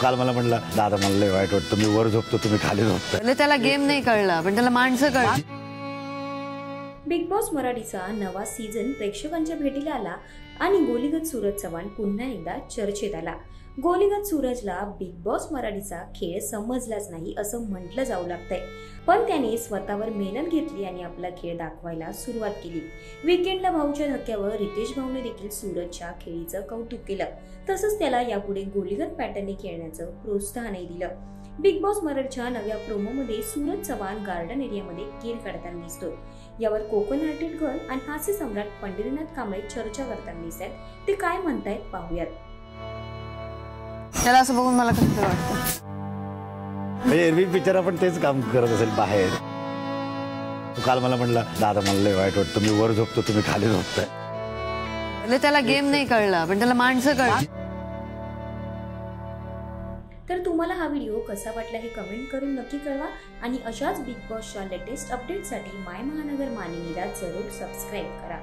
काल मला म्हणला दादा मला लय वाईट वाटतं, मी वर झोपतो तुम्ही खाली झोपताय. त्याला गेम नाही कळला पण त्याला माणसं कळली. बिग बॉस मराठीचा नवा सीझन प्रेक्षकांच्या भेटीला आला आणि गोलीगत सूरज चव्हाण पुन्हा एकदा चर्चेत आला. गोलीगत सूरजला बिग बॉस मराठीचा खेळ समजलाच नाही असं म्हटलं जाऊ लागतंय, पण त्याने स्वतःवर मेहनत घेतली आणि आपला खेळ दाखवायला सुरुवात केली. वीकेंडला भाऊच्या धक्क्यावर रितेश भाऊने देखील सूरजच्या खेळीचं कौतुक केलं, तसंच त्याला यापुढे गोलीगत पॅटर्नने खेळण्याचं प्रोत्साहनही दिलं. बिग बॉस मराठीच्या नव्या प्रोमोमध्ये सूरज चव्हाण गार्डन एरियामध्ये केर काढताना दिसतो. यावर कोकण हार्टेड गर्ल आणि हास्य सम्राट पंढरीनाथ कांबळे चर्चा करताना दिसत आहेत. ते काय म्हणतायत पाहूयात. त्याला असं बघून मला कसं वाटतं, एरवी पिक्चर आपण तेच काम करत असेल बाहेर. काल मला म्हणला दादा मला लय वाईट वाटतं, मी वर झोपतो तुम्ही खाली झोपताय. त्याला गेम नाही कळला पण त्याला माणसं कळली. तर तुम्हाला हा व्हिडिओ कसा वाटला हे कमेंट करून नक्की कळवा आणि अशाच बिग बॉसच्या लेटेस्ट अपडेटसाठी माय महानगर मानिनीला जरूर सबस्क्राईब करा.